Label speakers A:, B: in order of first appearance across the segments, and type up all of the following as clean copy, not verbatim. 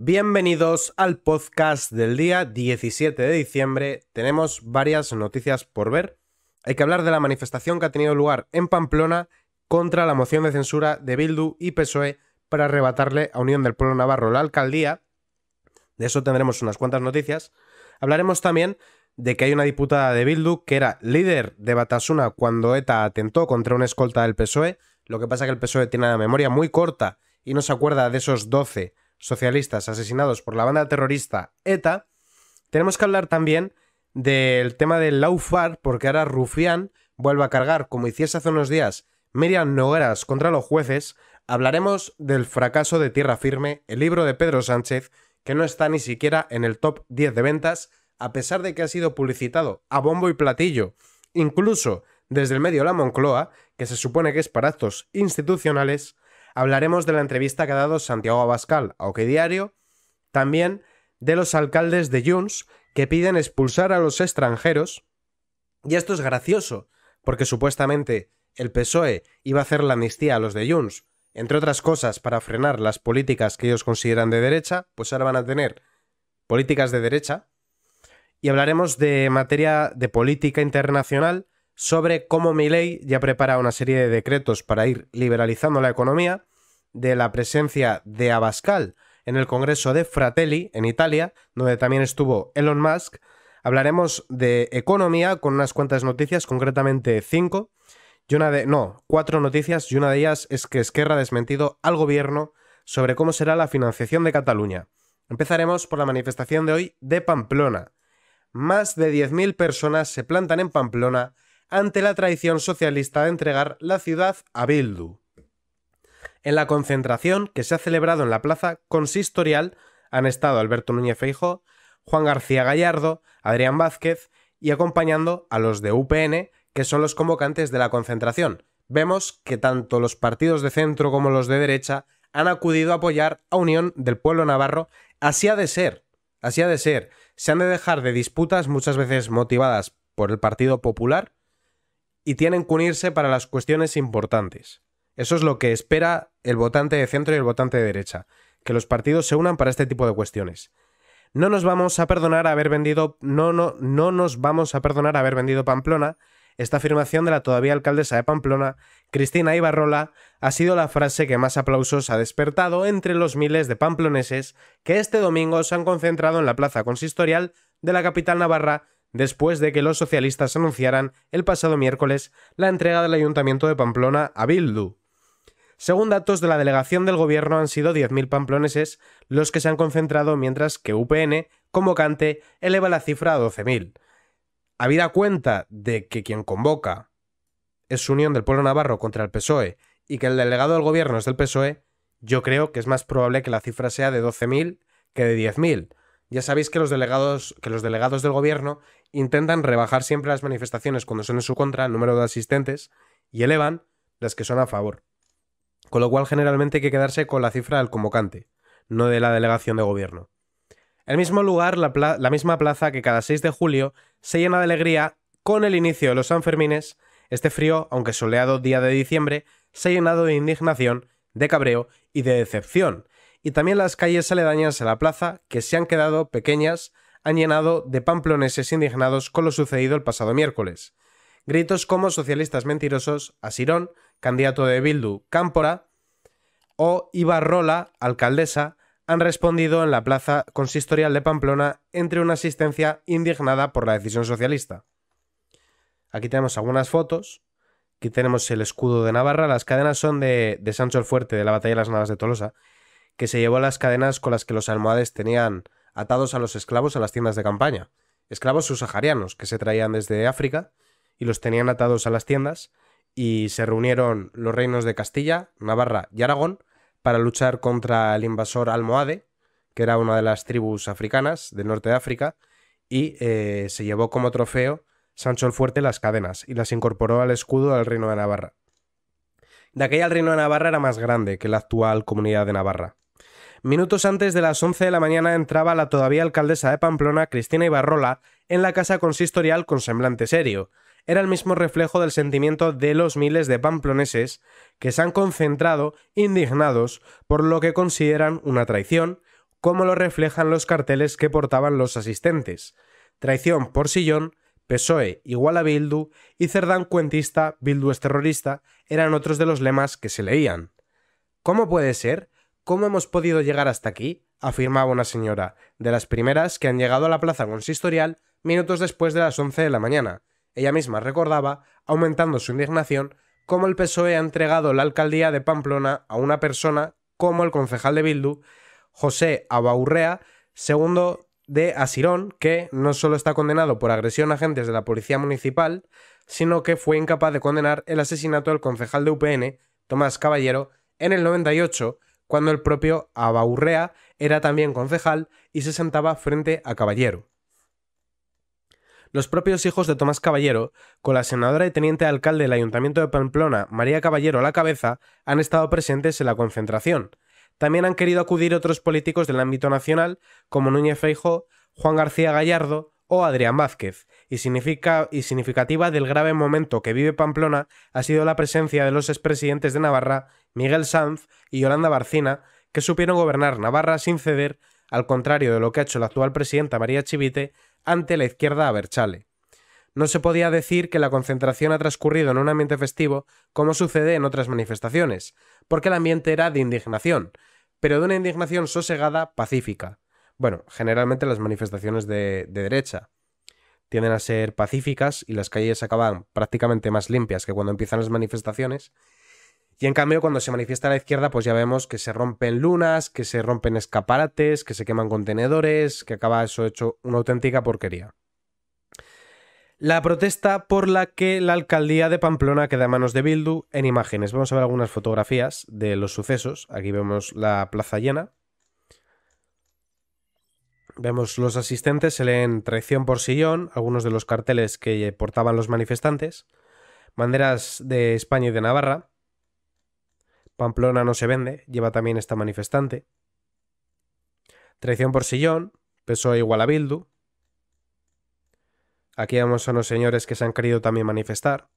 A: Bienvenidos al podcast del día 17 de diciembre. Tenemos varias noticias por ver. Hay que hablar de la manifestación que ha tenido lugar en Pamplona contra la moción de censura de Bildu y PSOE para arrebatarle a Unión del Pueblo Navarro la alcaldía. De eso tendremos unas cuantas noticias. Hablaremos también de que hay una diputada de Bildu que era líder de Batasuna cuando ETA atentó contra una escolta del PSOE. Lo que pasa es que el PSOE tiene la memoria muy corta y no se acuerda de esos 12 socialistas asesinados por la banda terrorista ETA. Tenemos que hablar también del tema del Laufar, porque ahora Rufián vuelve a cargar, como hiciese hace unos días Miriam Nogueras, contra los jueces. Hablaremos del fracaso de Tierra Firme, el libro de Pedro Sánchez, que no está ni siquiera en el top 10 de ventas, a pesar de que ha sido publicitado a bombo y platillo, incluso desde el medio La Moncloa, que se supone que es para actos institucionales. Hablaremos de la entrevista que ha dado Santiago Abascal a OK Diario, también de los alcaldes de Junts que piden expulsar a los extranjeros. Y esto es gracioso, porque supuestamente el PSOE iba a hacer la amnistía a los de Junts, entre otras cosas para frenar las políticas que ellos consideran de derecha, pues ahora van a tener políticas de derecha. Y hablaremos de materia de política internacional, sobre cómo Milei ya prepara una serie de decretos para ir liberalizando la economía, de la presencia de Abascal en el Congreso de Fratelli en Italia, donde también estuvo Elon Musk. Hablaremos de economía con unas cuantas noticias, concretamente 5, y 4 noticias, y una de ellas es que Esquerra ha desmentido al gobierno sobre cómo será la financiación de Cataluña. Empezaremos por la manifestación de hoy de Pamplona. Más de 10.000 personas se plantan en Pamplona ante la traición socialista de entregar la ciudad a Bildu. En la concentración que se ha celebrado en la plaza consistorial han estado Alberto Núñez Feijóo, Juan García Gallardo, Adrián Vázquez y acompañando a los de UPN, que son los convocantes de la concentración. Vemos que tanto los partidos de centro como los de derecha han acudido a apoyar a Unión del Pueblo Navarro. Así ha de ser, así ha de ser. Se han de dejar de disputas muchas veces motivadas por el Partido Popular y tienen que unirse para las cuestiones importantes. Eso es lo que espera el votante de centro y el votante de derecha, que los partidos se unan para este tipo de cuestiones. No nos vamos a perdonar haber vendido Pamplona. Esta afirmación de la todavía alcaldesa de Pamplona, Cristina Ibarrola, ha sido la frase que más aplausos ha despertado entre los miles de pamploneses que este domingo se han concentrado en la plaza consistorial de la capital navarra después de que los socialistas anunciaran el pasado miércoles la entrega del Ayuntamiento de Pamplona a Bildu. Según datos de la delegación del gobierno, han sido 10.000 pamploneses los que se han concentrado, mientras que UPN, convocante, eleva la cifra a 12.000. Habida cuenta de que quien convoca es Unión del Pueblo Navarro contra el PSOE y que el delegado del gobierno es del PSOE, yo creo que es más probable que la cifra sea de 12.000 que de 10.000. Ya sabéis que los delegados del gobierno intentan rebajar siempre las manifestaciones cuando son en su contra, el número de asistentes, y elevan las que son a favor. Con lo cual generalmente hay que quedarse con la cifra del convocante, no de la delegación de gobierno. El mismo lugar, la misma plaza que cada 6 de julio se llena de alegría con el inicio de los Sanfermines. Este frío, aunque soleado día de diciembre, se ha llenado de indignación, de cabreo y de decepción. Y también las calles aledañas a la plaza, que se han quedado pequeñas, han llenado de pamploneses indignados con lo sucedido el pasado miércoles. Gritos como socialistas mentirosos, Asirón, candidato de Bildu, Cámpora, o Ibarrola, alcaldesa, han respondido en la plaza consistorial de Pamplona entre una asistencia indignada por la decisión socialista. Aquí tenemos algunas fotos. Aquí tenemos el escudo de Navarra. Las cadenas son de Sancho el Fuerte, de la batalla de las Navas de Tolosa, que se llevó las cadenas con las que los almohades tenían atados a los esclavos a las tiendas de campaña. Esclavos subsaharianos que se traían desde África y los tenían atados a las tiendas, y se reunieron los reinos de Castilla, Navarra y Aragón para luchar contra el invasor almohade, que era una de las tribus africanas del norte de África, y se llevó como trofeo Sancho el Fuerte las cadenas y las incorporó al escudo del Reino de Navarra. De aquella el Reino de Navarra era más grande que la actual Comunidad de Navarra. Minutos antes de las 11 de la mañana entraba la todavía alcaldesa de Pamplona, Cristina Ibarrola, en la casa consistorial con semblante serio. Era el mismo reflejo del sentimiento de los miles de pamploneses que se han concentrado indignados por lo que consideran una traición, como lo reflejan los carteles que portaban los asistentes. Traición por sillón, PSOE igual a Bildu y Cerdán cuentista, Bildu es terrorista eran otros de los lemas que se leían. ¿Cómo puede ser? ¿Cómo hemos podido llegar hasta aquí?, afirmaba una señora, de las primeras que han llegado a la plaza consistorial minutos después de las 11 de la mañana. Ella misma recordaba, aumentando su indignación, cómo el PSOE ha entregado la alcaldía de Pamplona a una persona como el concejal de Bildu, José Abaurrea, segundo de Asirón, que no solo está condenado por agresión a agentes de la policía municipal, sino que fue incapaz de condenar el asesinato del concejal de UPN, Tomás Caballero, en el 98, cuando el propio Abaurrea era también concejal y se sentaba frente a Caballero. Los propios hijos de Tomás Caballero, con la senadora y teniente alcalde del Ayuntamiento de Pamplona, María Caballero a la cabeza, han estado presentes en la concentración. También han querido acudir otros políticos del ámbito nacional, como Núñez Feijóo, Juan García Gallardo o Adrián Vázquez, y significativa del grave momento que vive Pamplona ha sido la presencia de los expresidentes de Navarra, Miguel Sanz y Yolanda Barcina, que supieron gobernar Navarra sin ceder, al contrario de lo que ha hecho la actual presidenta María Chivite, ante la izquierda abertzale. No se podía decir que la concentración ha transcurrido en un ambiente festivo, como sucede en otras manifestaciones, porque el ambiente era de indignación, pero de una indignación sosegada, pacífica. Bueno, generalmente las manifestaciones de derecha tienden a ser pacíficas y las calles acaban prácticamente más limpias que cuando empiezan las manifestaciones. Y en cambio, cuando se manifiesta la izquierda, pues ya vemos que se rompen lunas, que se rompen escaparates, que se queman contenedores, que acaba eso hecho una auténtica porquería. La protesta por la que la alcaldía de Pamplona queda en manos de Bildu en imágenes. Vamos a ver algunas fotografías de los sucesos. Aquí vemos la plaza llena. Vemos los asistentes, se leen traición por sillón, algunos de los carteles que portaban los manifestantes. Banderas de España y de Navarra. Pamplona no se vende, lleva también esta manifestante. Traición por sillón, PSOE igual a Bildu. Aquí vemos a unos señores que se han querido también manifestar.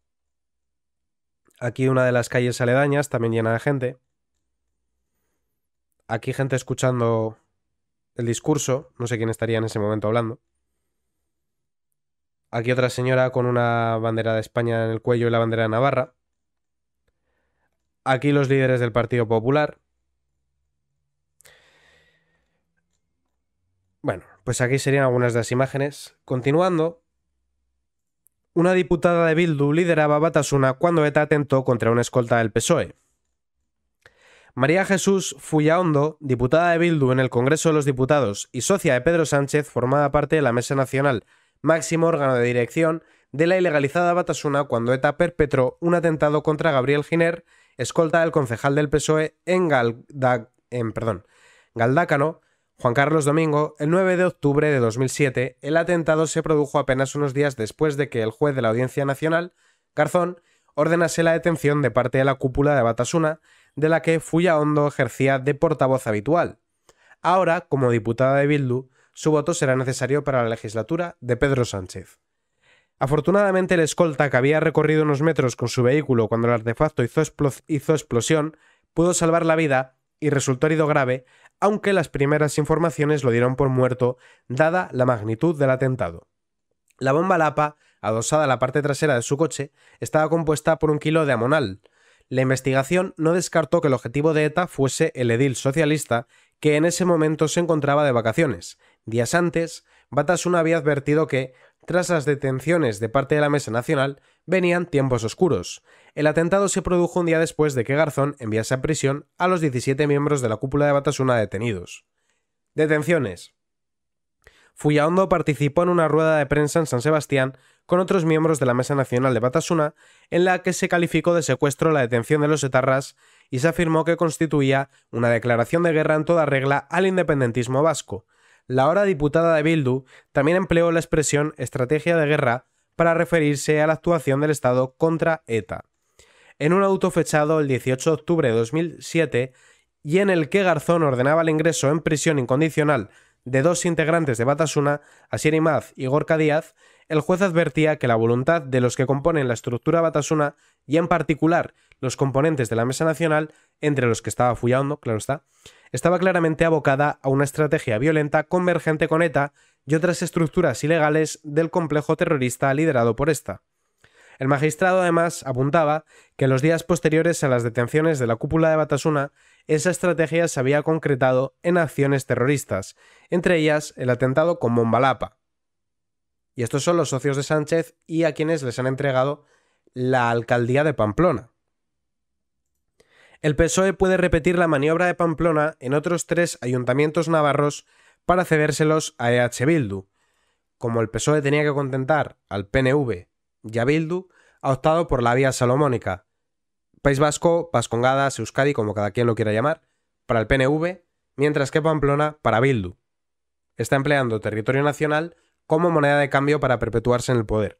A: Aquí una de las calles aledañas, también llena de gente. Aquí gente escuchando el discurso, no sé quién estaría en ese momento hablando. Aquí otra señora con una bandera de España en el cuello y la bandera de Navarra. Aquí los líderes del Partido Popular. Bueno, pues aquí serían algunas de las imágenes. Continuando, una diputada de Bildu lideraba Batasuna cuando ETA atentó contra una escolta del PSOE. María Jesús Fullaondo, diputada de Bildu en el Congreso de los Diputados y socia de Pedro Sánchez, formaba parte de la Mesa Nacional, máximo órgano de dirección de la ilegalizada Batasuna cuando ETA perpetró un atentado contra Gabriel Giner, escolta del concejal del PSOE en Galdácano, Juan Carlos Domingo, el 9 de octubre de 2007. El atentado se produjo apenas unos días después de que el juez de la Audiencia Nacional, Garzón, ordenase la detención de parte de la cúpula de Batasuna, de la que Fullaondo ejercía de portavoz habitual. Ahora, como diputada de Bildu, su voto será necesario para la legislatura de Pedro Sánchez. Afortunadamente, el escolta, que había recorrido unos metros con su vehículo cuando el artefacto hizo explosión, pudo salvar la vida y resultó herido grave, aunque las primeras informaciones lo dieron por muerto, dada la magnitud del atentado. La bomba Lapa, adosada a la parte trasera de su coche, estaba compuesta por 1 kilo de amonal. La investigación no descartó que el objetivo de ETA fuese el edil socialista, que en ese momento se encontraba de vacaciones. Días antes, Batasuna había advertido que, tras las detenciones de parte de la Mesa Nacional, venían tiempos oscuros. El atentado se produjo un día después de que Garzón enviase a prisión a los 17 miembros de la cúpula de Batasuna detenidos. Detenciones. Fullaondo participó en una rueda de prensa en San Sebastián con otros miembros de la Mesa Nacional de Batasuna, en la que se calificó de secuestro la detención de los etarras y se afirmó que constituía una declaración de guerra en toda regla al independentismo vasco. La ahora diputada de Bildu también empleó la expresión estrategia de guerra para referirse a la actuación del Estado contra ETA. En un auto fechado el 18 de octubre de 2007 y en el que Garzón ordenaba el ingreso en prisión incondicional de 2 integrantes de Batasuna, Asier Imaz y Gorka Díaz, el juez advertía que la voluntad de los que componen la estructura Batasuna, y en particular los componentes de la Mesa Nacional, entre los que estaba Fullaondo, claro está, estaba claramente abocada a una estrategia violenta convergente con ETA y otras estructuras ilegales del complejo terrorista liderado por esta. El magistrado además apuntaba que en los días posteriores a las detenciones de la cúpula de Batasuna, esa estrategia se había concretado en acciones terroristas, entre ellas el atentado con Bombalapa. Y estos son los socios de Sánchez y a quienes les han entregado la alcaldía de Pamplona. El PSOE puede repetir la maniobra de Pamplona en otros 3 ayuntamientos navarros para cedérselos a EH Bildu. Como el PSOE tenía que contentar al PNV y a Bildu, ha optado por la vía salomónica. País Vasco, Vascongadas, Euskadi, como cada quien lo quiera llamar, para el PNV, mientras que Pamplona para Bildu. Está empleando territorio nacional como moneda de cambio para perpetuarse en el poder.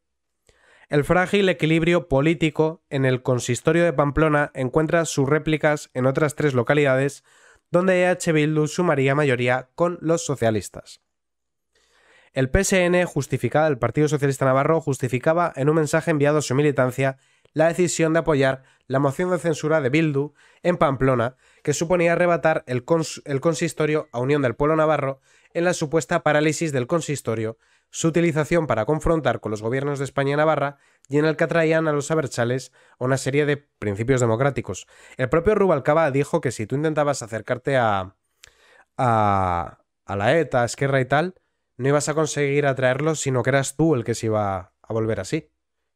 A: El frágil equilibrio político en el consistorio de Pamplona encuentra sus réplicas en otras 3 localidades donde EH Bildu sumaría mayoría con los socialistas. El PSN, justificaba el Partido Socialista Navarro, justificaba en un mensaje enviado a su militancia la decisión de apoyar la moción de censura de Bildu en Pamplona, que suponía arrebatar el consistorio a Unión del Pueblo Navarro en la supuesta parálisis del consistorio, su utilización para confrontar con los gobiernos de España y Navarra, y en el que atraían a los abertzales a una serie de principios democráticos. El propio Rubalcaba dijo que si tú intentabas acercarte a la ETA, a Esquerra y tal, no ibas a conseguir atraerlos, sino que eras tú el que se iba a volver así,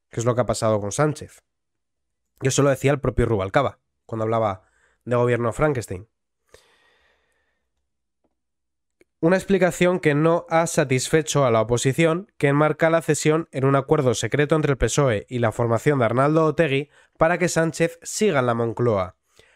A: que es lo que ha pasado con Sánchez. Y eso lo decía el propio Rubalcaba, cuando hablaba de gobierno Frankenstein. Una explicación que no ha satisfecho a la oposición, que enmarca la cesión en un acuerdo secreto entre el PSOE y la formación de Arnaldo Otegi para que Sánchez siga en la Moncloa.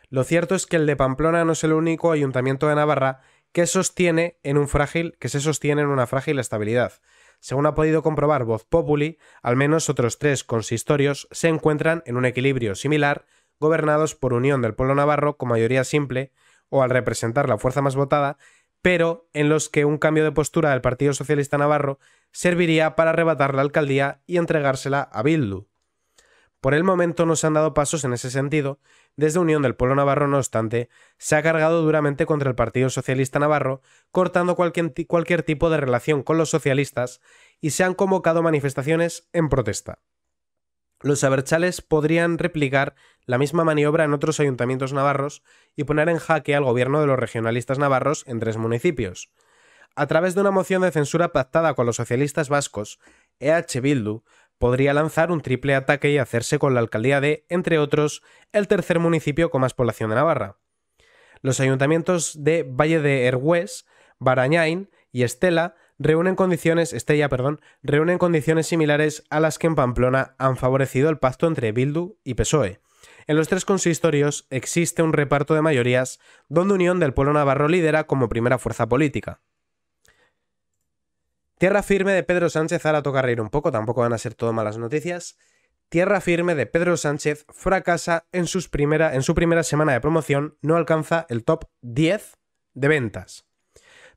A: Lo cierto es que el de Pamplona no es el único ayuntamiento de Navarra que se sostiene en una frágil estabilidad. Según ha podido comprobar Voz Populi, al menos otros 3 consistorios se encuentran en un equilibrio similar, gobernados por Unión del Pueblo Navarro con mayoría simple o al representar la fuerza más votada, pero en los que un cambio de postura del Partido Socialista Navarro serviría para arrebatar la alcaldía y entregársela a Bildu. Por el momento no se han dado pasos en ese sentido. Desde Unión del Pueblo Navarro, no obstante, se ha cargado duramente contra el Partido Socialista Navarro, cortando cualquier tipo de relación con los socialistas, y se han convocado manifestaciones en protesta. Los abertzales podrían replicar la misma maniobra en otros ayuntamientos navarros y poner en jaque al gobierno de los regionalistas navarros en 3 municipios. A través de una moción de censura pactada con los socialistas vascos, EH Bildu podría lanzar un triple ataque y hacerse con la alcaldía de, entre otros, el 3er municipio con más población de Navarra. Los ayuntamientos de Valle de Ergués, Barañain y Estella reúnen condiciones similares a las que en Pamplona han favorecido el pacto entre Bildu y PSOE. En los 3 consistorios existe un reparto de mayorías donde Unión del Pueblo Navarro lidera como primera fuerza política. Tierra firme de Pedro Sánchez, ahora toca reír un poco, tampoco van a ser todo malas noticias. Tierra firme de Pedro Sánchez fracasa en su primera semana de promoción, no alcanza el top 10 de ventas.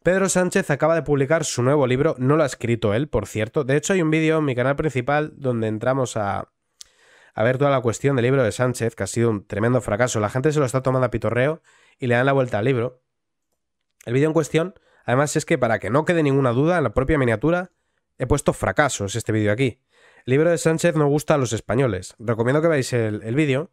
A: Pedro Sánchez acaba de publicar su nuevo libro, no lo ha escrito él, por cierto. De hecho, hay un vídeo en mi canal principal donde entramos a ver toda la cuestión del libro de Sánchez, que ha sido un tremendo fracaso. La gente se lo está tomando a pitorreo y le dan la vuelta al libro. El vídeo en cuestión, además, es que para que no quede ninguna duda, en la propia miniatura he puesto fracasos este vídeo aquí. El libro de Sánchez no gusta a los españoles. Recomiendo que veáis el vídeo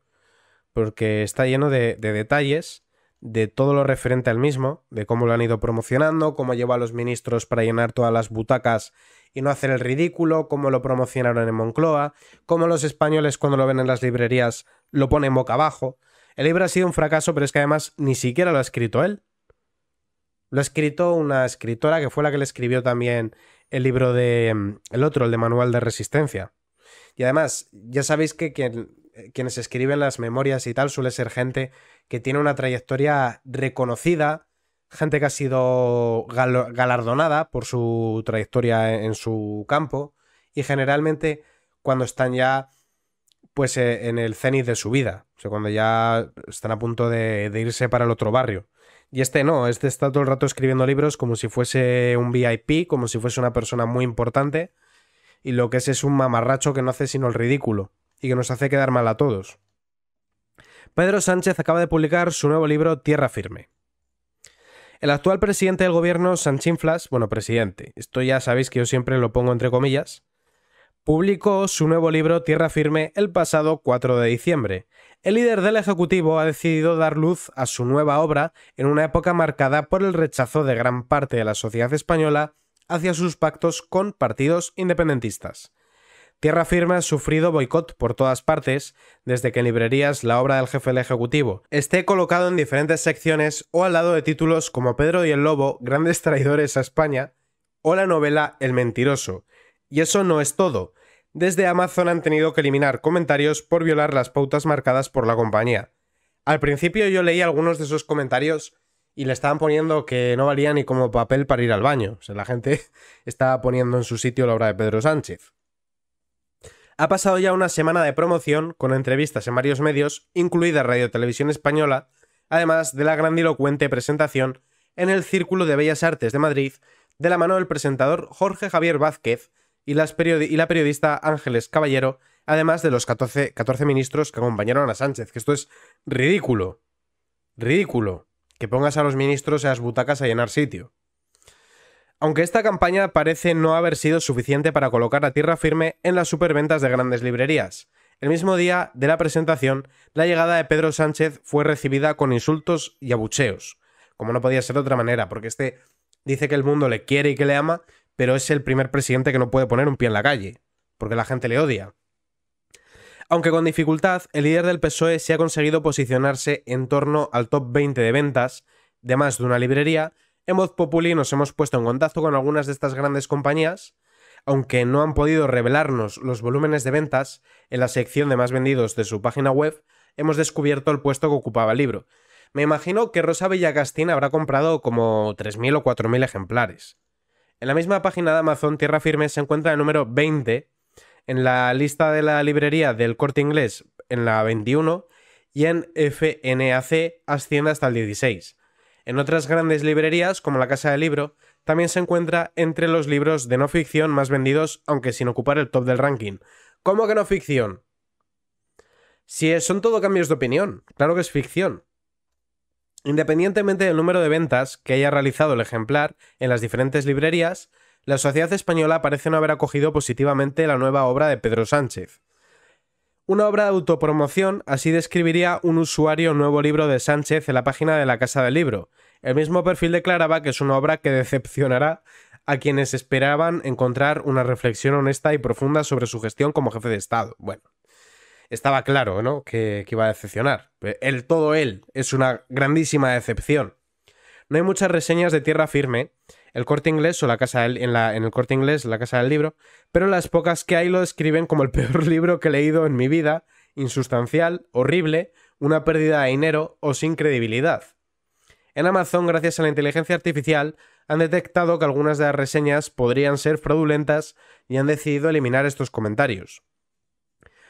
A: porque está lleno de detalles de todo lo referente al mismo, de cómo lo han ido promocionando, cómo lleva a los ministros para llenar todas las butacas y no hacer el ridículo, cómo lo promocionaron en Moncloa, cómo los españoles cuando lo ven en las librerías lo ponen boca abajo. El libro ha sido un fracaso, pero es que además ni siquiera lo ha escrito él. Lo ha escrito una escritora que fue la que le escribió también el libro el de Manual de Resistencia. Y además, ya sabéis que quienes escriben las memorias y tal suele ser gente que tiene una trayectoria reconocida, gente que ha sido galardonada por su trayectoria en su campo y generalmente cuando están ya pues en el cenit de su vida, o sea, cuando ya están a punto de irse para el otro barrio. Y este no, este está todo el rato escribiendo libros como si fuese un VIP, como si fuese una persona muy importante, y lo que es un mamarracho que no hace sino el ridículo y que nos hace quedar mal a todos. Pedro Sánchez acaba de publicar su nuevo libro Tierra firme. El actual presidente del gobierno, Sanchinflas, bueno, presidente, esto ya sabéis que yo siempre lo pongo entre comillas, publicó su nuevo libro Tierra Firme el pasado 4 de diciembre. El líder del Ejecutivo ha decidido dar luz a su nueva obra en una época marcada por el rechazo de gran parte de la sociedad española hacia sus pactos con partidos independentistas. Tierra Firme ha sufrido boicot por todas partes desde que en librerías la obra del jefe del Ejecutivo esté colocado en diferentes secciones o al lado de títulos como Pedro y el Lobo, grandes traidores a España, o la novela El Mentiroso. Y eso no es todo. Desde Amazon han tenido que eliminar comentarios por violar las pautas marcadas por la compañía. Al principio yo leí algunos de esos comentarios y le estaban poniendo que no valía ni como papel para ir al baño. O sea, la gente estaba poniendo en su sitio la obra de Pedro Sánchez. Ha pasado ya una semana de promoción con entrevistas en varios medios, incluida Radio Televisión Española, además de la grandilocuente presentación en el Círculo de Bellas Artes de Madrid de la mano del presentador Jorge Javier Vázquez y la periodista Ángeles Caballero, además de los 14 ministros que acompañaron a Sánchez, que esto es ridículo. Ridículo. Que pongas a los ministros en las butacas a llenar sitio. Aunque esta campaña parece no haber sido suficiente para colocar a Tierra Firme en las superventas de grandes librerías. El mismo día de la presentación, la llegada de Pedro Sánchez fue recibida con insultos y abucheos, como no podía ser de otra manera, porque este dice que el mundo le quiere y que le ama, pero es el primer presidente que no puede poner un pie en la calle, porque la gente le odia. Aunque con dificultad, el líder del PSOE sí ha conseguido posicionarse en torno al top 20 de ventas de más de una librería. En Voz Populi nos hemos puesto en contacto con algunas de estas grandes compañías, aunque no han podido revelarnos los volúmenes de ventas, en la sección de más vendidos de su página web hemos descubierto el puesto que ocupaba el libro. Me imagino que Rosa Villacastín habrá comprado como 3.000 o 4.000 ejemplares. En la misma página de Amazon, Tierra Firme se encuentra el número 20, en la lista de la librería del Corte Inglés en la 21 y en FNAC asciende hasta el 16. En otras grandes librerías, como la Casa del Libro, también se encuentra entre los libros de no ficción más vendidos, aunque sin ocupar el top del ranking. ¿Cómo que no ficción? Si son todo cambios de opinión, claro que es ficción. Independientemente del número de ventas que haya realizado el ejemplar en las diferentes librerías, la sociedad española parece no haber acogido positivamente la nueva obra de Pedro Sánchez. Una obra de autopromoción, así describiría un usuario nuevo libro de Sánchez en la página de la Casa del Libro. El mismo perfil declaraba que es una obra que decepcionará a quienes esperaban encontrar una reflexión honesta y profunda sobre su gestión como jefe de Estado. Bueno, estaba claro, ¿no?, que iba a decepcionar. Todo él es una grandísima decepción. No hay muchas reseñas de Tierra Firme, el Corte Inglés o la Casa en el Corte Inglés, la Casa del Libro, pero las pocas que hay lo describen como el peor libro que he leído en mi vida, insustancial, horrible, una pérdida de dinero o sin credibilidad. En Amazon, gracias a la inteligencia artificial, han detectado que algunas de las reseñas podrían ser fraudulentas y han decidido eliminar estos comentarios.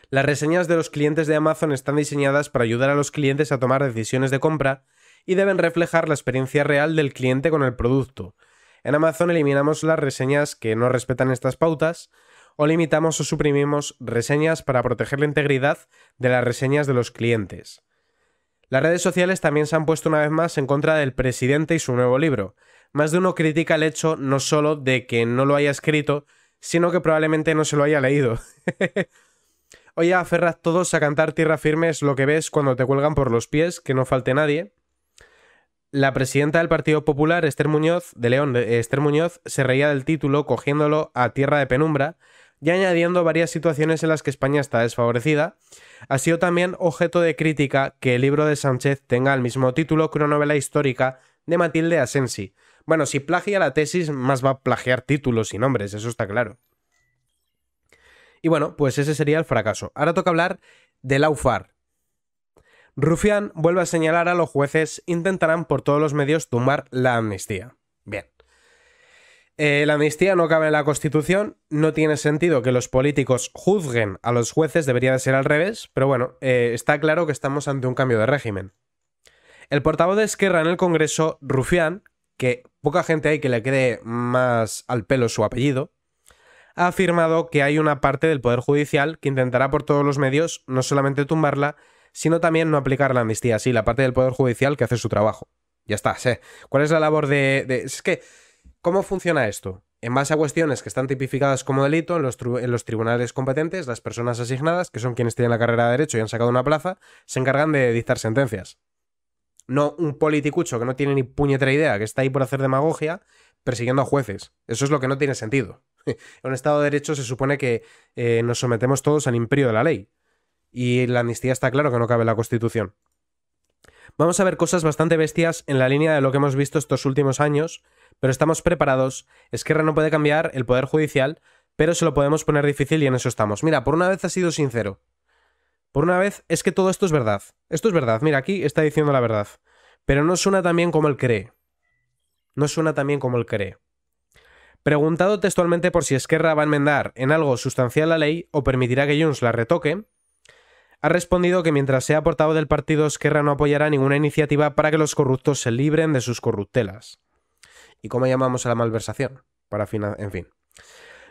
A: Las reseñas de los clientes de Amazon están diseñadas para ayudar a los clientes a tomar decisiones de compra y deben reflejar la experiencia real del cliente con el producto. En Amazon eliminamos las reseñas que no respetan estas pautas o limitamos o suprimimos reseñas para proteger la integridad de las reseñas de los clientes. Las redes sociales también se han puesto una vez más en contra del presidente y su nuevo libro. Más de uno critica el hecho no solo de que no lo haya escrito, sino que probablemente no se lo haya leído. Oye, aferrad todos a cantar Tierra Firme, es lo que ves cuando te cuelgan por los pies, que no falte nadie. La presidenta del Partido Popular, Esther Muñoz, se reía del título cogiéndolo a tierra de penumbra y añadiendo varias situaciones en las que España está desfavorecida. Ha sido también objeto de crítica que el libro de Sánchez tenga el mismo título que una novela histórica de Matilde Asensi. Bueno, si plagia la tesis, más va a plagiar títulos y nombres, eso está claro. Y bueno, pues ese sería el fracaso. Ahora toca hablar de Laufar. Rufián vuelve a señalar a los jueces intentarán por todos los medios tumbar la amnistía. Bien. La amnistía no cabe en la Constitución, no tiene sentido que los políticos juzguen a los jueces, debería de ser al revés, pero bueno, está claro que estamos ante un cambio de régimen. El portavoz de Esquerra en el Congreso, Rufián, que poca gente hay que le quede más al pelo su apellido, ha afirmado que hay una parte del Poder Judicial que intentará por todos los medios no solamente tumbarla, sino también no aplicar la amnistía. Sí, la parte del Poder Judicial que hace su trabajo. Ya está. ¿Cuál es la labor Es que, ¿cómo funciona esto? En base a cuestiones que están tipificadas como delito en los tribunales competentes, las personas asignadas, que son quienes tienen la carrera de Derecho y han sacado una plaza, se encargan de dictar sentencias. No un politicucho que no tiene ni puñetera idea, que está ahí por hacer demagogia, persiguiendo a jueces. Eso es lo que no tiene sentido. En un Estado de Derecho se supone que nos sometemos todos al imperio de la ley. Y la amnistía está claro que no cabe en la Constitución. Vamos a ver cosas bastante bestias en la línea de lo que hemos visto estos últimos años, pero estamos preparados. Esquerra no puede cambiar el Poder Judicial, pero se lo podemos poner difícil y en eso estamos. Mira, por una vez ha sido sincero. Por una vez es que todo esto es verdad. Esto es verdad. Mira, aquí está diciendo la verdad. Pero no suena tan bien como él cree. No suena tan bien como él cree. Preguntado textualmente por si Esquerra va a enmendar en algo sustancial la ley o permitirá que Junts la retoque, ha respondido que mientras sea portavoz del partido, Esquerra no apoyará ninguna iniciativa para que los corruptos se libren de sus corruptelas. ¿Y cómo llamamos a la malversación? En fin.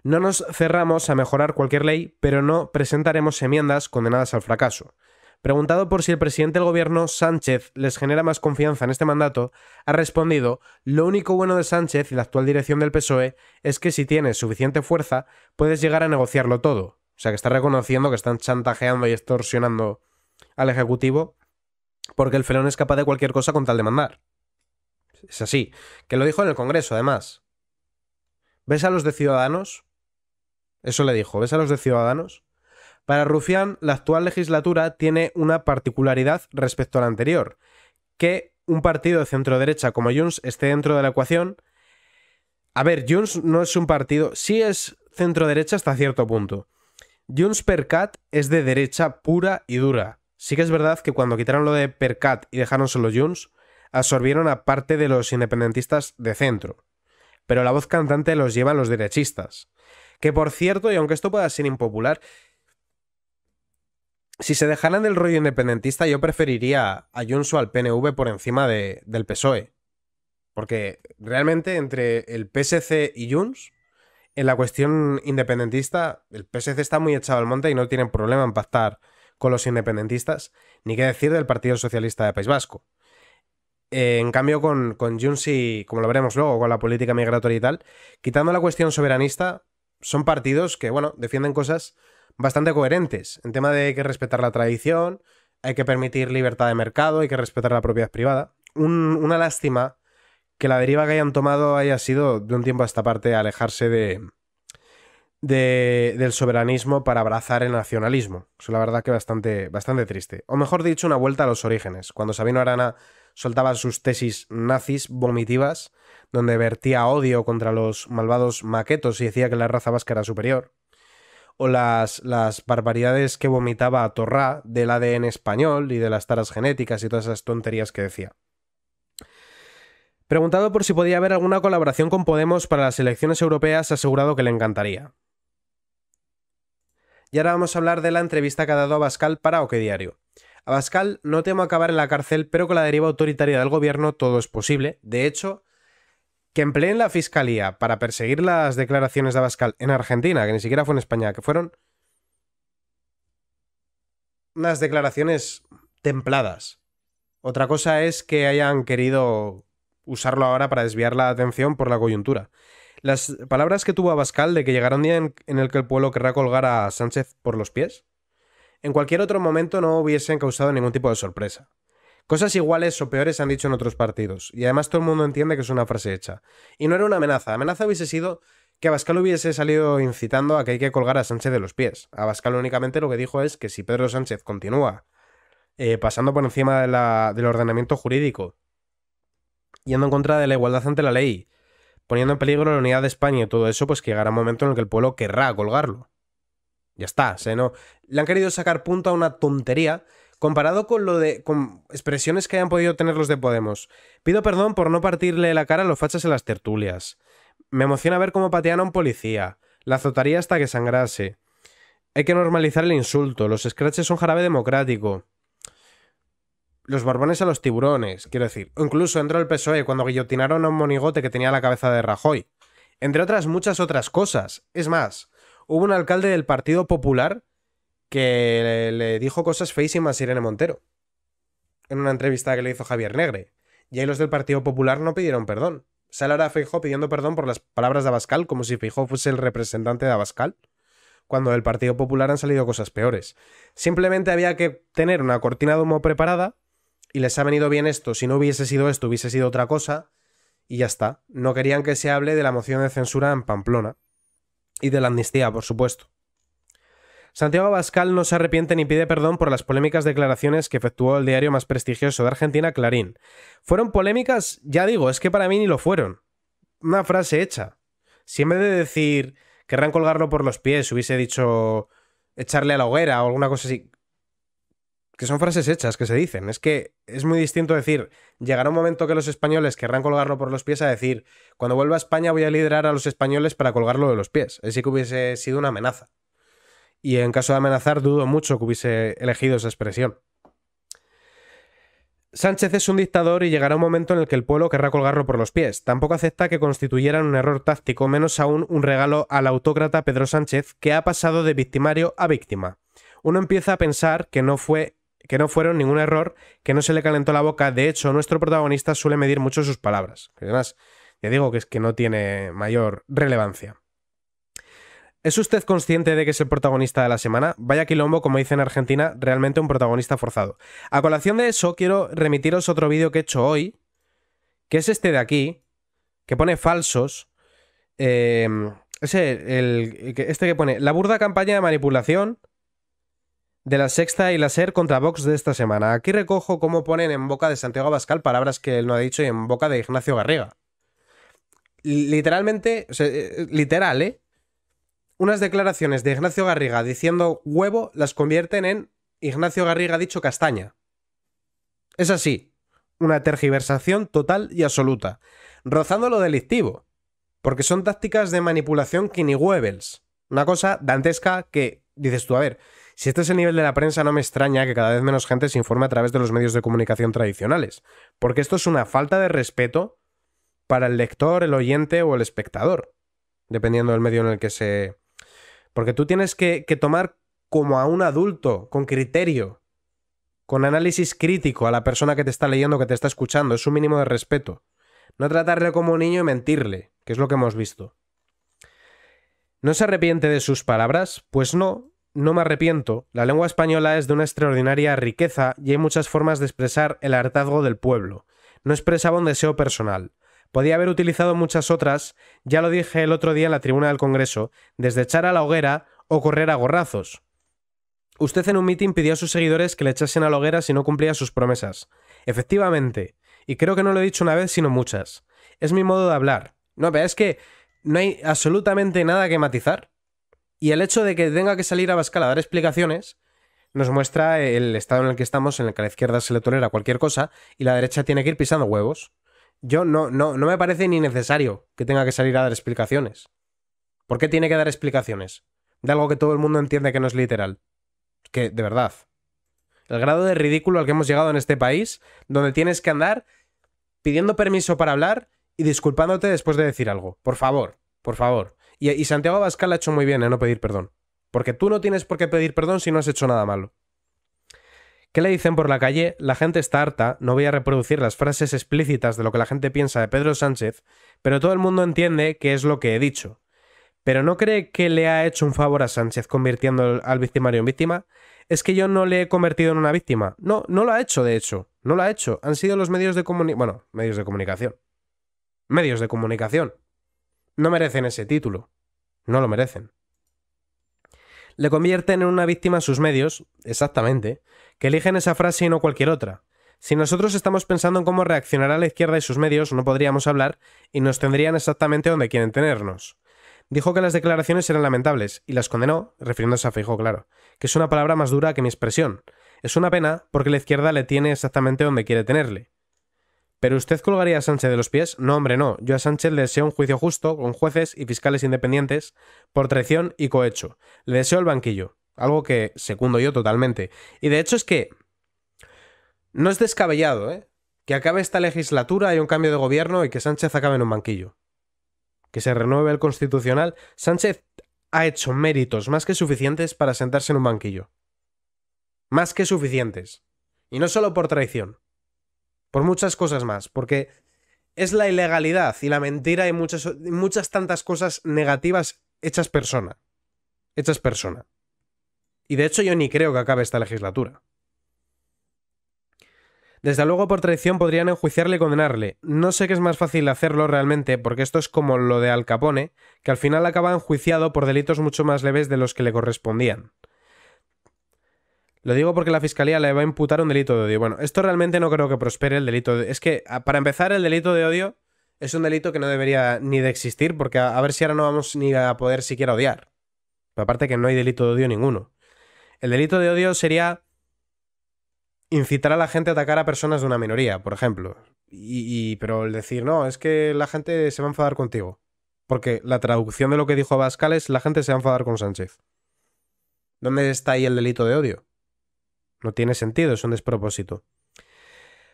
A: No nos cerramos a mejorar cualquier ley, pero no presentaremos enmiendas condenadas al fracaso. Preguntado por si el presidente del gobierno, Sánchez, les genera más confianza en este mandato, ha respondido: lo único bueno de Sánchez y la actual dirección del PSOE es que si tienes suficiente fuerza, puedes llegar a negociarlo todo. O sea, que está reconociendo que están chantajeando y extorsionando al Ejecutivo porque el felón es capaz de cualquier cosa con tal de mandar. Es así. Que lo dijo en el Congreso, además. ¿Ves a los de Ciudadanos? Eso le dijo. ¿Ves a los de Ciudadanos? Para Rufián, la actual legislatura tiene una particularidad respecto a la anterior, que un partido de centro-derecha como Junts esté dentro de la ecuación. A ver, Junts no es un partido... Sí es centro-derecha hasta cierto punto. Junts per Cat es de derecha pura y dura. Sí que es verdad que cuando quitaron lo de per Cat y dejaron solo Junts, absorbieron a parte de los independentistas de centro. Pero la voz cantante los llevan los derechistas. Que por cierto, y aunque esto pueda ser impopular, si se dejaran del rollo independentista, yo preferiría a Junts o al PNV por encima del PSOE. Porque realmente entre el PSC y Junts, en la cuestión independentista, el PSC está muy echado al monte y no tienen problema en pactar con los independentistas, ni qué decir del Partido Socialista de País Vasco. En cambio, con Junts y, como lo veremos luego, con la política migratoria y tal, quitando la cuestión soberanista, son partidos que, bueno, defienden cosas bastante coherentes. En tema de hay que respetar la tradición, hay que permitir libertad de mercado, hay que respetar la propiedad privada. Una lástima que la deriva que hayan tomado haya sido, de un tiempo a esta parte, alejarse del soberanismo para abrazar el nacionalismo. Eso la verdad que bastante triste. O mejor dicho, una vuelta a los orígenes. Cuando Sabino Arana soltaba sus tesis nazis vomitivas, donde vertía odio contra los malvados maquetos y decía que la raza vasca era superior. O las barbaridades que vomitaba Torrá del ADN español y de las taras genéticas y todas esas tonterías que decía. Preguntado por si podía haber alguna colaboración con Podemos para las elecciones europeas, ha asegurado que le encantaría. Y ahora vamos a hablar de la entrevista que ha dado Abascal para OK Diario. Abascal: no temo acabar en la cárcel, pero con la deriva autoritaria del gobierno todo es posible. De hecho, que empleen la fiscalía para perseguir las declaraciones de Abascal en Argentina, que ni siquiera fue en España, que fueron unas declaraciones templadas. Otra cosa es que hayan querido usarlo ahora para desviar la atención por la coyuntura. Las palabras que tuvo Abascal de que llegará un día en el que el pueblo querrá colgar a Sánchez por los pies, en cualquier otro momento no hubiesen causado ningún tipo de sorpresa. Cosas iguales o peores se han dicho en otros partidos, y además todo el mundo entiende que es una frase hecha. Y no era una amenaza. Amenaza hubiese sido que Abascal hubiese salido incitando a que hay que colgar a Sánchez de los pies. Abascal únicamente lo que dijo es que si Pedro Sánchez continúa pasando por encima del ordenamiento jurídico, yendo en contra de la igualdad ante la ley, poniendo en peligro la unidad de España y todo eso, pues que llegará un momento en el que el pueblo querrá colgarlo. Ya está. O sea, no, le han querido sacar punto a una tontería comparado con expresiones que hayan podido tener los de Podemos. Pido perdón por no partirle la cara a los fachas en las tertulias. Me emociona ver cómo patean a un policía. La azotaría hasta que sangrase. Hay que normalizar el insulto. Los scratches son jarabe democrático. Los borbones a los tiburones, quiero decir. O incluso entró el PSOE cuando guillotinaron a un monigote que tenía la cabeza de Rajoy. Entre otras muchas otras cosas. Es más, hubo un alcalde del Partido Popular que le dijo cosas feísimas a Irene Montero en una entrevista que le hizo Javier Negre. Y ahí los del Partido Popular no pidieron perdón. Sale ahora Feijóo pidiendo perdón por las palabras de Abascal, como si Feijóo fuese el representante de Abascal, cuando del Partido Popular han salido cosas peores. Simplemente había que tener una cortina de humo preparada y les ha venido bien esto. Si no hubiese sido esto, hubiese sido otra cosa y ya está. No querían que se hable de la moción de censura en Pamplona y de la amnistía, por supuesto. Santiago Abascal no se arrepiente ni pide perdón por las polémicas declaraciones que efectuó el diario más prestigioso de Argentina, Clarín. ¿Fueron polémicas? Ya digo, es que para mí ni lo fueron. Una frase hecha. Si en vez de decir querrán colgarlo por los pies hubiese dicho echarle a la hoguera o alguna cosa así, que son frases hechas que se dicen. Es que es muy distinto decir llegará un momento que los españoles querrán colgarlo por los pies a decir cuando vuelva a España voy a liderar a los españoles para colgarlo de los pies. Así que hubiese sido una amenaza. Y en caso de amenazar, dudo mucho que hubiese elegido esa expresión. Sánchez es un dictador y llegará un momento en el que el pueblo querrá colgarlo por los pies. Tampoco acepta que constituyeran un error táctico, menos aún un regalo al autócrata Pedro Sánchez, que ha pasado de victimario a víctima. Uno empieza a pensar que no fueron ningún error, que no se le calentó la boca. De hecho, nuestro protagonista suele medir mucho sus palabras. Además, ya digo que es que no tiene mayor relevancia. ¿Es usted consciente de que es el protagonista de la semana? Vaya quilombo, como dicen en Argentina, realmente un protagonista forzado. A colación de eso, quiero remitiros otro vídeo que he hecho hoy, que es este de aquí, que pone falsos. Este que pone la burda campaña de manipulación de La Sexta y la SER contra Vox de esta semana. Aquí recojo cómo ponen en boca de Santiago Abascal palabras que él no ha dicho y en boca de Ignacio Garriga. Literalmente, o sea, literal, ¿eh? Unas declaraciones de Ignacio Garriga diciendo huevo las convierten en Ignacio Garriga dicho castaña. Es así. Una tergiversación total y absoluta. Rozando lo delictivo. Porque son tácticas de manipulación que ni Goebbels. Una cosa dantesca que dices tú, a ver, si este es el nivel de la prensa no me extraña que cada vez menos gente se informe a través de los medios de comunicación tradicionales. Porque esto es una falta de respeto para el lector, el oyente o el espectador. Dependiendo del medio en el que se... Porque tú tienes que tomar como a un adulto, con criterio, con análisis crítico a la persona que te está leyendo, que te está escuchando. Es un mínimo de respeto. No tratarle como un niño y mentirle, que es lo que hemos visto. ¿No se arrepiente de sus palabras? Pues no me arrepiento. La lengua española es de una extraordinaria riqueza y hay muchas formas de expresar el hartazgo del pueblo. No expresaba un deseo personal. Podía haber utilizado muchas otras, ya lo dije el otro día en la tribuna del Congreso, desde echar a la hoguera o correr a gorrazos. Usted en un mitin pidió a sus seguidores que le echasen a la hoguera si no cumplía sus promesas. Efectivamente, y creo que no lo he dicho una vez sino muchas. Es mi modo de hablar. No, pero es que no hay absolutamente nada que matizar. Y el hecho de que tenga que salir a Abascal a dar explicaciones nos muestra el estado en el que estamos, en el que a la izquierda se le tolera cualquier cosa y la derecha tiene que ir pisando huevos. Yo no me parece ni necesario que tenga que salir a dar explicaciones. ¿Por qué tiene que dar explicaciones? De algo que todo el mundo entiende que no es literal. Que, de verdad. El grado de ridículo al que hemos llegado en este país, donde tienes que andar pidiendo permiso para hablar y disculpándote después de decir algo. Por favor, por favor. Y Santiago Abascal ha hecho muy bien en no pedir perdón. Porque tú no tienes por qué pedir perdón si no has hecho nada malo. ¿Qué le dicen por la calle? La gente está harta, no voy a reproducir las frases explícitas de lo que la gente piensa de Pedro Sánchez, pero todo el mundo entiende que es lo que he dicho. ¿Pero no cree que le ha hecho un favor a Sánchez convirtiendo al victimario en víctima? ¿Es que yo no le he convertido en una víctima? No lo ha hecho, de hecho. No lo ha hecho. Han sido los medios de comunicación... Bueno, medios de comunicación. Medios de comunicación. No merecen ese título. No lo merecen. Le convierten en una víctima sus medios, exactamente, que eligen esa frase y no cualquier otra. Si nosotros estamos pensando en cómo reaccionará la izquierda y sus medios, no podríamos hablar y nos tendrían exactamente donde quieren tenernos. Dijo que las declaraciones eran lamentables y las condenó, refiriéndose a Feijóo, claro, que es una palabra más dura que mi expresión. Es una pena porque la izquierda le tiene exactamente donde quiere tenerle. ¿Pero usted colgaría a Sánchez de los pies? No, hombre, no. Yo a Sánchez le deseo un juicio justo, con jueces y fiscales independientes, por traición y cohecho. Le deseo el banquillo. Algo que secundo yo totalmente. Y de hecho es que no es descabellado, ¿eh? Que acabe esta legislatura y un cambio de gobierno y que Sánchez acabe en un banquillo. Que se renueve el Constitucional. Sánchez ha hecho méritos más que suficientes para sentarse en un banquillo. Más que suficientes. Y no solo por traición. por muchas cosas más, porque es la ilegalidad y la mentira y muchas tantas cosas negativas hechas persona. Hechas persona. Y de hecho yo ni creo que acabe esta legislatura. Desde luego por traición podrían enjuiciarle y condenarle. No sé qué es más fácil hacerlo realmente, porque esto es como lo de Al Capone, que al final acaba enjuiciado por delitos mucho más leves de los que le correspondían. Lo digo porque la fiscalía le va a imputar un delito de odio. Bueno, esto realmente no creo que prospere el delito de... Es que, para empezar, el delito de odio es un delito que no debería ni de existir, porque a ver si ahora no vamos ni a poder siquiera odiar. Pero aparte que no hay delito de odio ninguno. El delito de odio sería incitar a la gente a atacar a personas de una minoría, por ejemplo. Pero el decir, no, es que la gente se va a enfadar contigo. Porque la traducción de lo que dijo Abascal es la gente se va a enfadar con Sánchez. ¿Dónde está ahí el delito de odio? No tiene sentido, es un despropósito.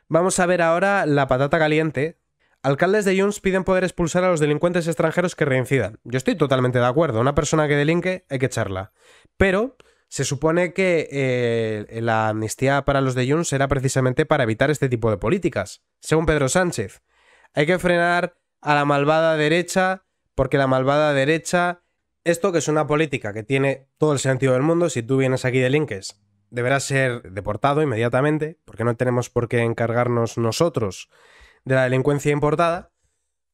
A: Vamos a ver ahora la patata caliente. Alcaldes de Junts piden poder expulsar a los delincuentes extranjeros que reincidan. Yo estoy totalmente de acuerdo. Una persona que delinque hay que echarla. Pero se supone que la amnistía para los de Junts era precisamente para evitar este tipo de políticas. Según Pedro Sánchez, hay que frenar a la malvada derecha porque la malvada derecha... Esto que es una política que tiene todo el sentido del mundo, si tú vienes aquí y delinques, deberá ser deportado inmediatamente, porque no tenemos por qué encargarnos nosotros de la delincuencia importada,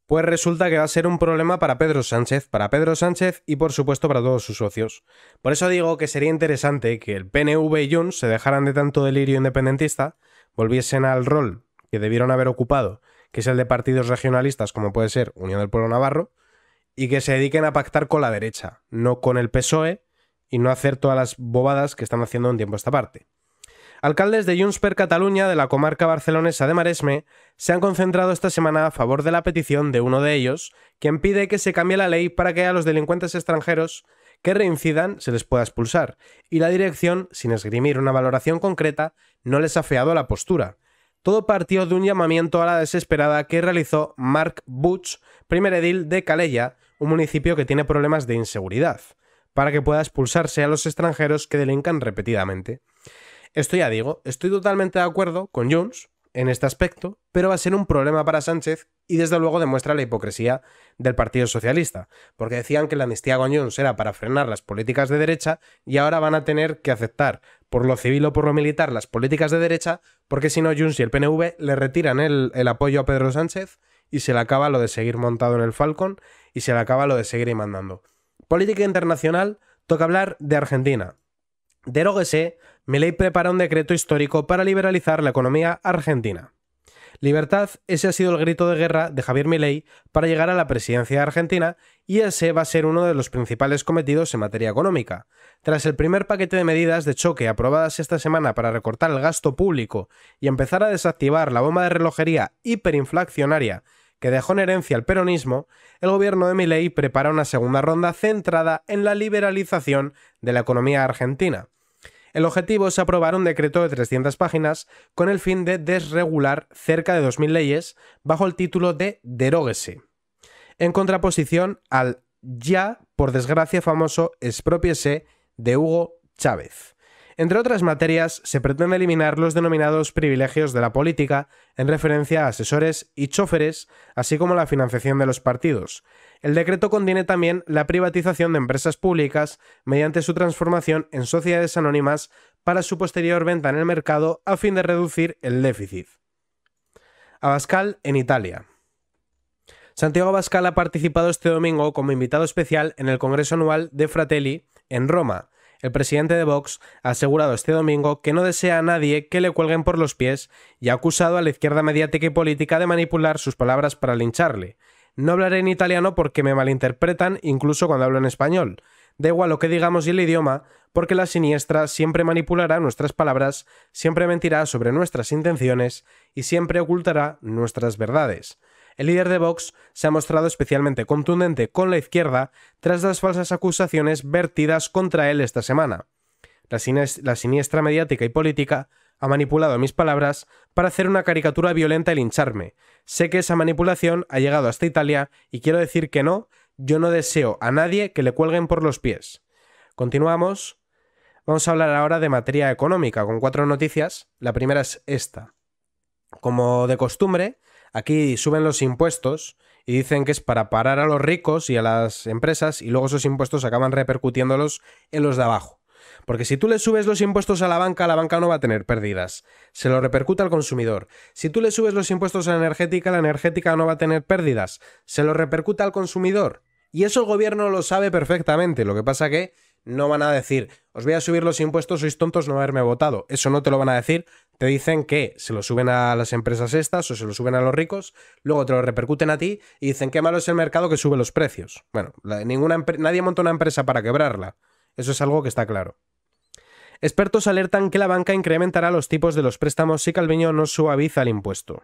A: pues resulta que va a ser un problema para Pedro Sánchez y por supuesto para todos sus socios. Por eso digo que sería interesante que el PNV y Junts se dejaran de tanto delirio independentista, volviesen al rol que debieron haber ocupado, que es el de partidos regionalistas como puede ser Unión del Pueblo Navarro, y que se dediquen a pactar con la derecha, no con el PSOE, y no hacer todas las bobadas que están haciendo en tiempo a esta parte. Alcaldes de Junts per Catalunya de la comarca barcelonesa de Maresme se han concentrado esta semana a favor de la petición de uno de ellos, quien pide que se cambie la ley para que a los delincuentes extranjeros que reincidan se les pueda expulsar, y la dirección, sin esgrimir una valoración concreta, no les ha afeado la postura. Todo partió de un llamamiento a la desesperada que realizó Marc Puig, primer edil de Calella, un municipio que tiene problemas de inseguridad, para que pueda expulsarse a los extranjeros que delincan repetidamente. Esto ya digo, estoy totalmente de acuerdo con Junts en este aspecto, pero va a ser un problema para Sánchez y desde luego demuestra la hipocresía del Partido Socialista, porque decían que la amnistía con Junts era para frenar las políticas de derecha y ahora van a tener que aceptar por lo civil o por lo militar las políticas de derecha, porque si no Junts y el PNV le retiran el apoyo a Pedro Sánchez y se le acaba lo de seguir montado en el Falcon y se le acaba lo de seguir ahí mandando. Política internacional, toca hablar de Argentina. Deróguese, Milei prepara un decreto histórico para liberalizar la economía argentina. Libertad, ese ha sido el grito de guerra de Javier Milei para llegar a la presidencia de Argentina y ese va a ser uno de los principales cometidos en materia económica. Tras el primer paquete de medidas de choque aprobadas esta semana para recortar el gasto público y empezar a desactivar la bomba de relojería hiperinflacionaria que dejó en herencia el peronismo, el gobierno de Milei prepara una segunda ronda centrada en la liberalización de la economía argentina. El objetivo es aprobar un decreto de 300 páginas con el fin de desregular cerca de 2.000 leyes bajo el título de Deróguese, en contraposición al ya, por desgracia, famoso Expropiese de Hugo Chávez. Entre otras materias, se pretende eliminar los denominados privilegios de la política en referencia a asesores y choferes, así como la financiación de los partidos. El decreto contiene también la privatización de empresas públicas mediante su transformación en sociedades anónimas para su posterior venta en el mercado a fin de reducir el déficit. Abascal en Italia. Santiago Abascal ha participado este domingo como invitado especial en el Congreso Anual de Fratelli en Roma. El presidente de Vox ha asegurado este domingo que no desea a nadie que le cuelguen por los pies y ha acusado a la izquierda mediática y política de manipular sus palabras para lincharle. No hablaré en italiano porque me malinterpretan incluso cuando hablo en español. Da igual lo que digamos y el idioma, porque la siniestra siempre manipulará nuestras palabras, siempre mentirá sobre nuestras intenciones y siempre ocultará nuestras verdades. El líder de Vox se ha mostrado especialmente contundente con la izquierda tras las falsas acusaciones vertidas contra él esta semana. La siniestra mediática y política ha manipulado mis palabras para hacer una caricatura violenta y lincharme. Sé que esa manipulación ha llegado hasta Italia y quiero decir que no, yo no deseo a nadie que le cuelguen por los pies. Continuamos. Vamos a hablar ahora de materia económica con 4 noticias. La primera es esta. Como de costumbre, aquí suben los impuestos y dicen que es para parar a los ricos y a las empresas y luego esos impuestos acaban repercutiéndolos en los de abajo. Porque si tú le subes los impuestos a la banca no va a tener pérdidas. Se lo repercute al consumidor. Si tú le subes los impuestos a la energética no va a tener pérdidas. Se lo repercute al consumidor. Y eso el gobierno lo sabe perfectamente. Lo que pasa que no van a decir, os voy a subir los impuestos, sois tontos, no haberme votado. Eso no te lo van a decir. Te dicen que se lo suben a las empresas estas o se lo suben a los ricos, luego te lo repercuten a ti y dicen qué malo es el mercado que sube los precios. Bueno, nadie monta una empresa para quebrarla. Eso es algo que está claro. Expertos alertan que la banca incrementará los tipos de los préstamos si Calviño no suaviza el impuesto.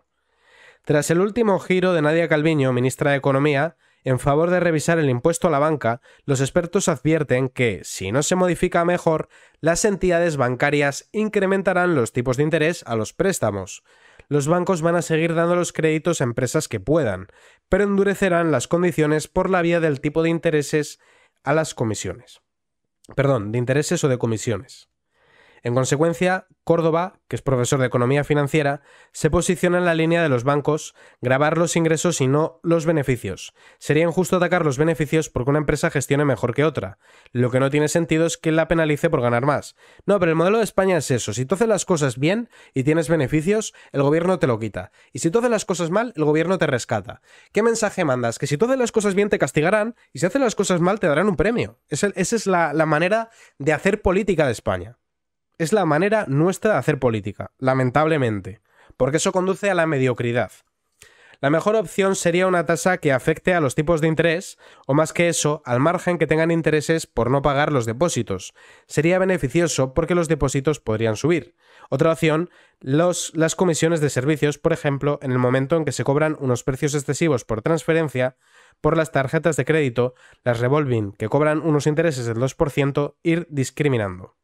A: Tras el último giro de Nadia Calviño, ministra de Economía, en favor de revisar el impuesto a la banca, los expertos advierten que, si no se modifica mejor, las entidades bancarias incrementarán los tipos de interés a los préstamos. Los bancos van a seguir dando los créditos a empresas que puedan, pero endurecerán las condiciones por la vía del tipo de intereses a las comisiones. Perdón, de intereses o de comisiones. En consecuencia, Córdoba, que es profesor de Economía Financiera, se posiciona en la línea de los bancos, gravar los ingresos y no los beneficios. Sería injusto atacar los beneficios porque una empresa gestione mejor que otra. Lo que no tiene sentido es que la penalice por ganar más. No, pero el modelo de España es eso. Si tú haces las cosas bien y tienes beneficios, el gobierno te lo quita. Y si tú haces las cosas mal, el gobierno te rescata. ¿Qué mensaje mandas? Que si tú haces las cosas bien te castigarán y si haces las cosas mal te darán un premio. Esa es la manera de hacer política de España. Es la manera nuestra de hacer política, lamentablemente, porque eso conduce a la mediocridad. La mejor opción sería una tasa que afecte a los tipos de interés, o más que eso, al margen que tengan intereses por no pagar los depósitos. Sería beneficioso porque los depósitos podrían subir. Otra opción, las comisiones de servicios, por ejemplo, en el momento en que se cobran unos precios excesivos por transferencia, por las tarjetas de crédito, las revolving, que cobran unos intereses del 2%, ir discriminando.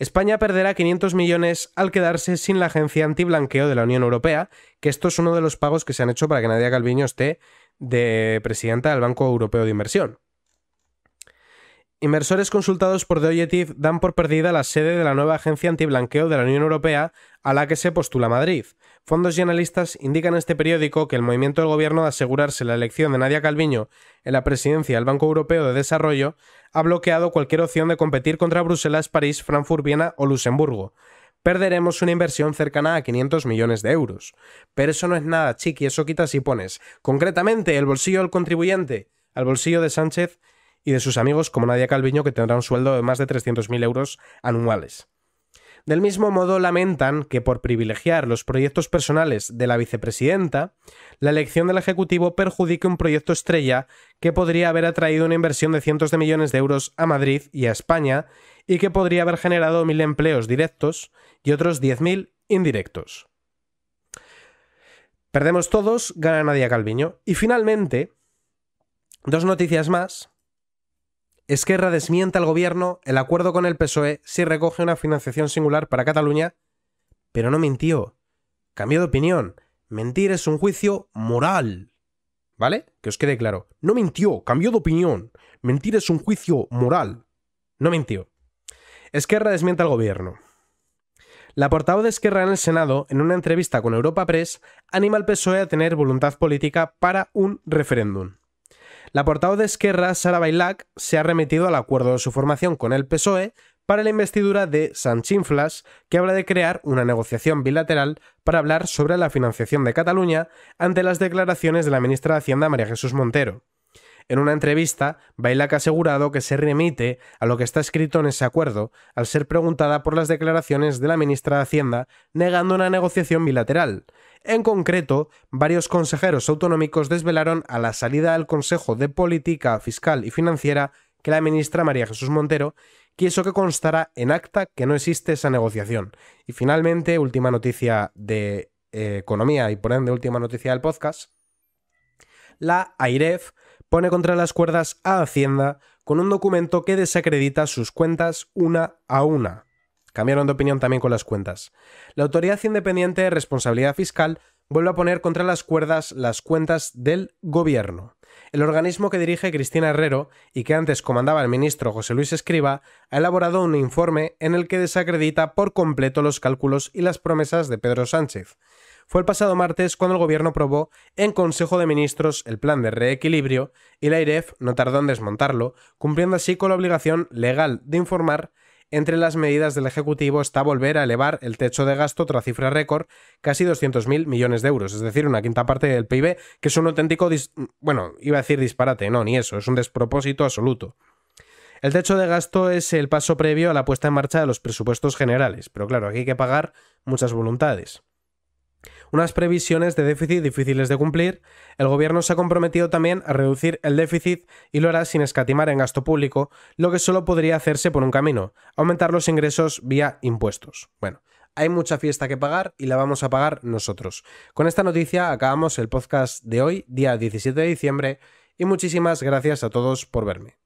A: España perderá 500 millones al quedarse sin la agencia antiblanqueo de la Unión Europea, que esto es uno de los pagos que se han hecho para que Nadia Calviño esté de presidenta del Banco Europeo de Inversión. Inversores consultados por The Objective dan por perdida la sede de la nueva agencia antiblanqueo de la Unión Europea a la que se postula Madrid. Fondos y analistas indican a este periódico que el movimiento del gobierno de asegurarse la elección de Nadia Calviño en la presidencia del Banco Europeo de Desarrollo ha bloqueado cualquier opción de competir contra Bruselas, París, Frankfurt, Viena o Luxemburgo. Perderemos una inversión cercana a 500 millones de euros. Pero eso no es nada, chiqui, eso quitas y pones. Concretamente, el bolsillo del contribuyente, al bolsillo de Sánchez y de sus amigos como Nadia Calviño, que tendrá un sueldo de más de 300.000 euros anuales. Del mismo modo, lamentan que por privilegiar los proyectos personales de la vicepresidenta, la elección del Ejecutivo perjudique un proyecto estrella que podría haber atraído una inversión de cientos de millones de euros a Madrid y a España y que podría haber generado 1.000 empleos directos y otros 10.000 indirectos. Perdemos todos, gana Nadia Calviño. Y finalmente, dos noticias más. Esquerra desmiente al gobierno el acuerdo con el PSOE si recoge una financiación singular para Cataluña, pero no mintió. Cambió de opinión. Mentir es un juicio moral. ¿Vale? Que os quede claro. No mintió, cambió de opinión. Mentir es un juicio moral. No mintió. Esquerra desmiente al gobierno. La portavoz de Esquerra en el Senado, en una entrevista con Europa Press, anima al PSOE a tener voluntad política para un referéndum. La portavoz de Esquerra, Sara Bailac, se ha remitido al acuerdo de su formación con el PSOE para la investidura de Sanchinflas, que habla de crear una negociación bilateral para hablar sobre la financiación de Cataluña ante las declaraciones de la ministra de Hacienda María Jesús Montero. En una entrevista, Bailac ha asegurado que se remite a lo que está escrito en ese acuerdo, al ser preguntada por las declaraciones de la ministra de Hacienda negando una negociación bilateral. En concreto, varios consejeros autonómicos desvelaron a la salida del Consejo de Política Fiscal y Financiera que la ministra María Jesús Montero quiso que constara en acta que no existe esa negociación. Y finalmente, última noticia de economía y por ende última noticia del podcast, la AIREF pone contra las cuerdas a Hacienda con un documento que desacredita sus cuentas una a una. Cambiaron de opinión también con las cuentas. La Autoridad Independiente de Responsabilidad Fiscal vuelve a poner contra las cuerdas las cuentas del gobierno. El organismo que dirige Cristina Herrero y que antes comandaba el ministro José Luis Escrivá ha elaborado un informe en el que desacredita por completo los cálculos y las promesas de Pedro Sánchez. Fue el pasado martes cuando el gobierno aprobó en Consejo de Ministros el plan de reequilibrio y la AIREF no tardó en desmontarlo, cumpliendo así con la obligación legal de informar. Entre las medidas del Ejecutivo está volver a elevar el techo de gasto a otra cifra récord, casi 200.000 millones de euros, es decir, una quinta parte del PIB, que es un auténtico, iba a decir disparate, no, ni eso, es un despropósito absoluto. El techo de gasto es el paso previo a la puesta en marcha de los presupuestos generales, pero claro, aquí hay que pagar muchas voluntades. Unas previsiones de déficit difíciles de cumplir, el gobierno se ha comprometido también a reducir el déficit y lo hará sin escatimar en gasto público, lo que solo podría hacerse por un camino, aumentar los ingresos vía impuestos. Bueno, hay mucha fiesta que pagar y la vamos a pagar nosotros. Con esta noticia acabamos el podcast de hoy, día 17 de diciembre, y muchísimas gracias a todos por verme.